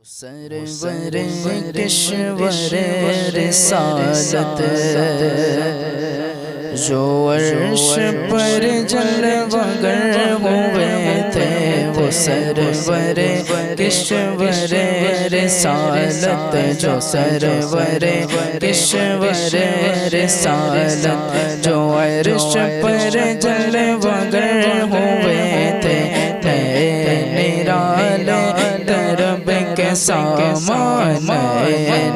سرور کشور رسالت جو عرش پر جلوہ گر ہوئے تھے، وہ سرور کشور رسالت جو سرور کشور رسالت جو عرش پر جلوہ گر ہوئے تھے، نرالے درب کے سامان،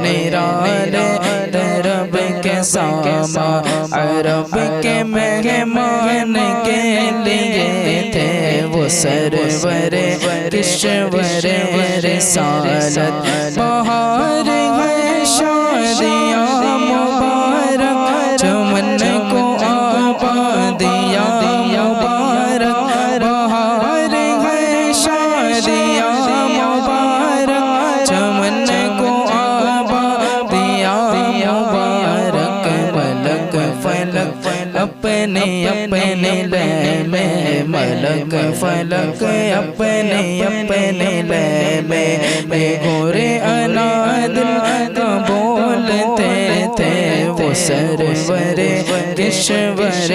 نرالے درب کے سامان، عرب کے مہمان کے لیے تھے، وہ سرور کشور رسالت۔ بہار ہے شادیاں مبارک، چمن کو آبادیاں مبارک، بہار ہے شادیاں مبارک، چمن کو آبادیاں مبارک، ملک فلک اپنے اپنے لے میں، ملک فلک اپنے اپنے لے میں، گورے انادل کا بولتے تھے، وہ سرور کشور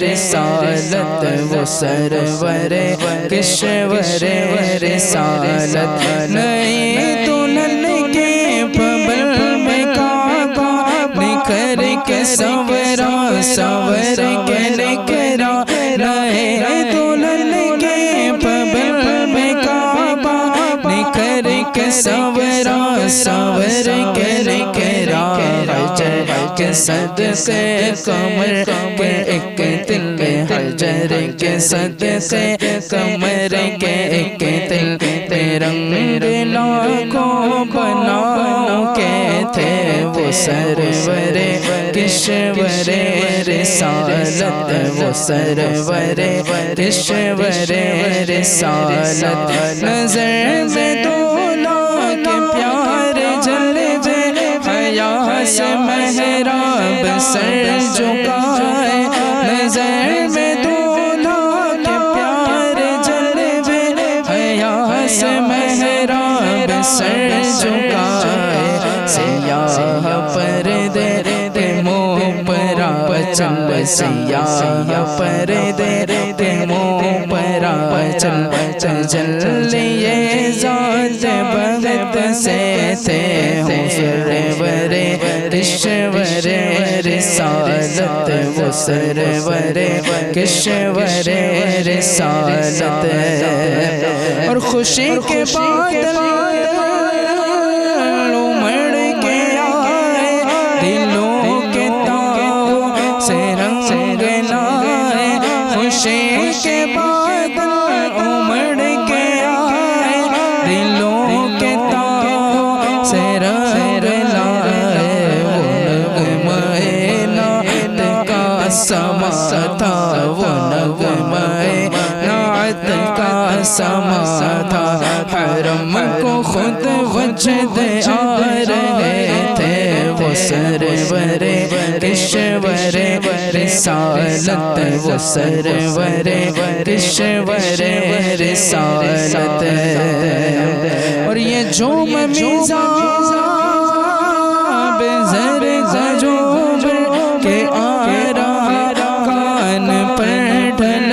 رسالت، وہ سرور کشور رسالت۔ نئی دلہن کے ببل میں کعبہ نکھر کے سورا سور کے نکھرا، نئے دلہن کے ببل میں کعبہ نکھر کے سورا سور کے نکھرا، حجر کے صدقے کمر کے ایک دل، حجر کے صدقے کمر کے ایک دل، رنگ لاکھوں بناؤ کے تھے، وہ سرور کشور رسالت، وہ سرور کشور رسالت۔ نظر میں دولا کے پیارے جلوے، حیا سے محراب سر جھکائے، نظر میں دولا کے پیارے جلوے، حیا سے محراب سر جھکائے، سیاہ پردے منہ پر چل، سیاہ پردے منہ پر چل، جلیے ذات بغت سے تھے، ہوں سرور کشور رسالت، وہ سرور کشور رسالت۔ اور خوشی کے بادل امڑ کے آئے، دلوں کے تاؤ سے رنگ لائے، خوشی کے بادل امڑ کے آئے، دلوں کے تاؤ سے رنگ لائے، وہ نغمہ نعت کا سما تھا، وہ نغمہ نعت کا سما تھا، حرم کو خود وجد آ رہے تھے، وہ سرور کشور رسالت، وہ سرور کشور رسالت۔ اور یہ جوم میزان بزر زجوم کے آرا کان پر ڈھل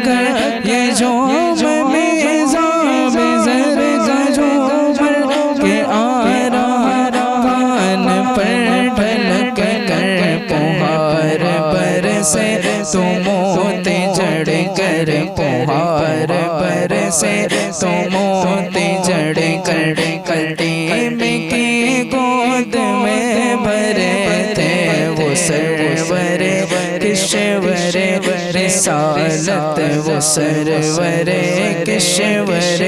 کر، یہ جوم میزان بزر زجوم کے آرا کان پر ڈھل کر، پہار پر سے تو موت جڑ کر، پہار پر سے تو موت جڑ کر، کلیم کی گود میں بھرے تھے، وہ سرور کشور رسالت، وہ سرور کشور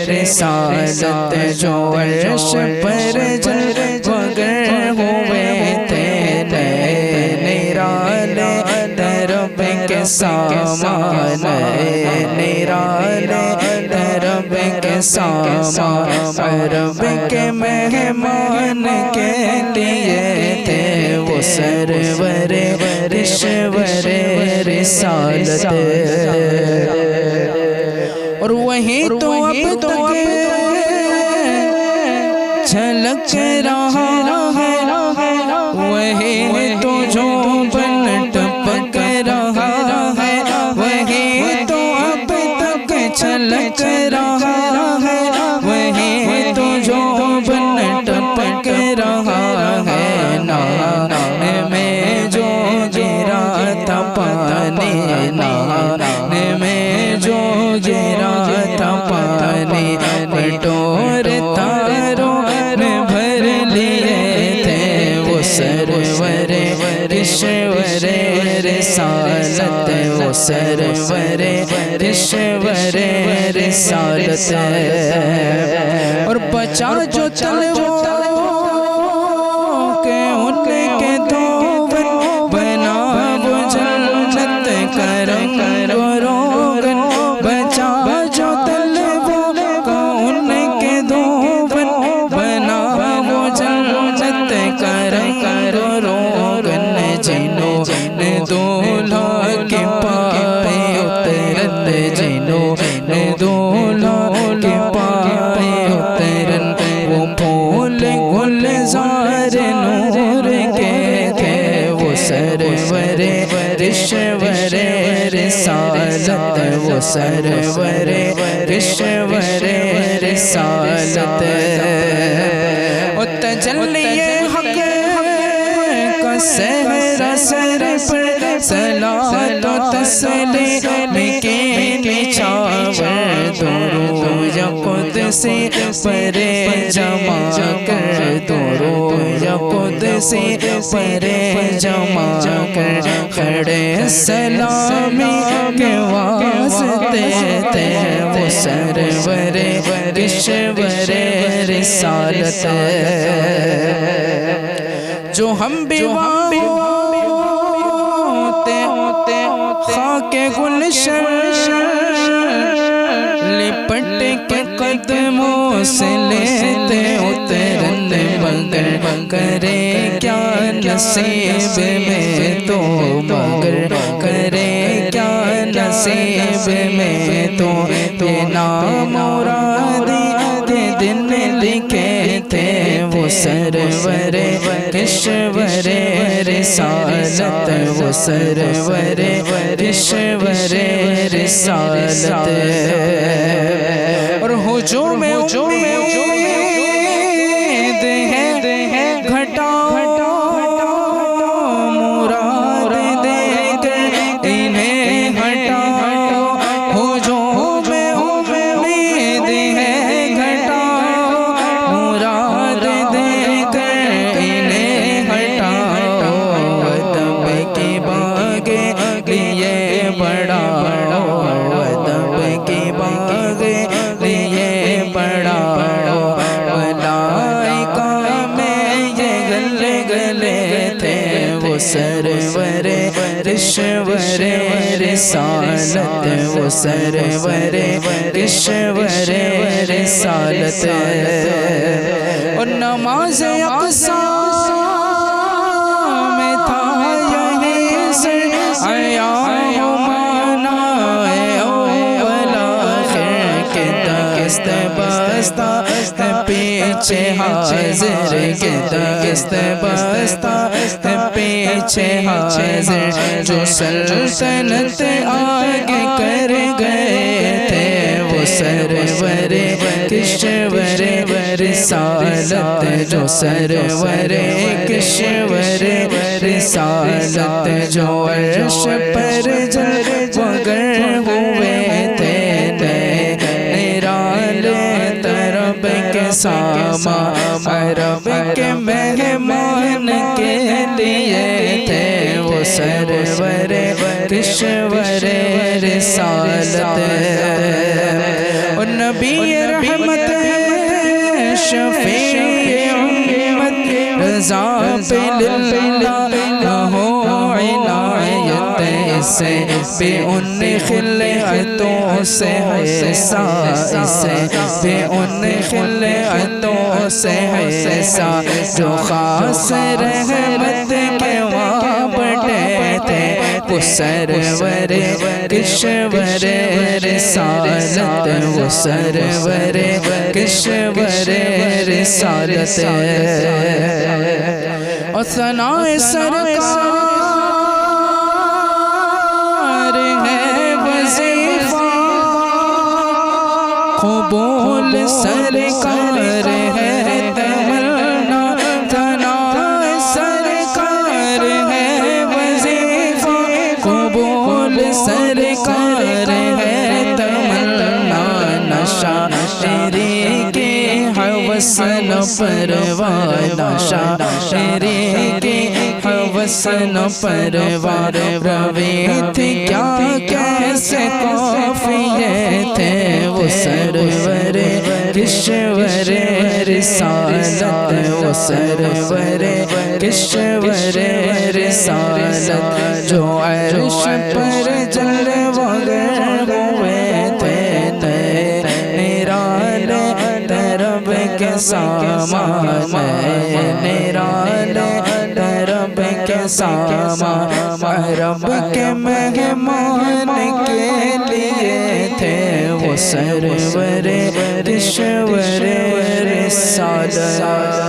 رسالت، جو عرش پر جلوہ گر ہوئے تھے، نرالے درب کے سامان، نرالے درب کے سامان، عرب کے مہمان کے لیے تھے، وہ سرور کشور رسالت۔ اور وہیں تو اب تک چھلک رہا ہے وہی تو جو بن ٹپک رہا ہے وہی تو اب تک چھلک رہا ہے وہی تو جو بن ٹپک رہا ہے نان میں جو گرا تھا پانی نان میں جو گرا تھا پانی کٹور تاروں میں بھر لیے تھے وہ سرور کشور رسالت وہ سرور کشور رسالت اور بچا جو تلووں کے ان کے دھوبن بنا وہ جنت کرم روغن بچا جو تلووں کا ان کے دھوبن بنا وہ جنت کرم روغن جنوں نے دولہا کے پائے اترن جنوں نے دولہا کے پائے اترن وہ پھول گلزار نور کے تھے وہ سرور رشور رسالت وہ سرور رشور رسالت اور تجلی حق کا سہرا سر پر صلاۃ و تسلیم کی نچھاور درود قدسی پر جمع کر درود قدسی پر جمع کر کھڑے سلامی کے واسطے تھے وہ سرور رشور رسالت جو ہم بیوہ ہوتے خاک گلشن لپٹ کے قدموں سے لیتے اترن مگر کرے کیا نصیب میں تو مگر کرے کیا نصیب میں تو یہ نامرادی کے دن لکھے تھے وہ سرور کشور رسالت وہ سرور کشور رسالت اور ہجوم امید ہے گھٹا مراد دے کر انہیں ہٹا ہجوم امید ہے گھٹا مراد دے کر انہیں ہٹا ادب کی باغ لیے بڑا ادب کی باغ لیے بڑا ملائکہ میں یہ گلے گلے تھے وہ سرور رشور رسالت وہ سرور رشور رسالت اور نماز اقصیٰ میں تھا یہی سے آیا مانا اول آخر کے دست بستہ پیچھے حاضر کے دست بستہ پیچھے حاضر جو سلطنت آگے کر گئے تھے وہ سرور کشور رسالت جو سرور کشور رسالت جو عرش پر جلوگر ہوئے تھے نرالے طرب کے ساما عرب کے مہمان کے لیے تھے وہ سرور کشور رسالت اور نبی رحمت شفیع امت رضا باللہ ہو عنایت اسے بے ان خلعتوں سے حیثا اسے بے ان خلعتوں سے حیثا جو خاص رحمت کے وہاں بٹے تھے وہ سرور کشور رسالت وہ سرور کشور رسالت اور ثناء سرکار ہے وظیفہ قبول سرکار ہے تمنا ثناء سرکار ہے وظیفہ قبول سرکار ہے تمنا نشا تیری کے ہوس نہ پروانہ شاعری کے ہوس نہ پروانہ روے تھے کیا کیسے قافیے تھے وہ سرور کشور رسالت وہ سرور کشور رسالت جو عرش پر جلوہ گر ہوئے تھے نرانے رب کے سامان نرانے رب کے سامان رب کے مہمان کے لیے تھے وہ سرور کشور رسالت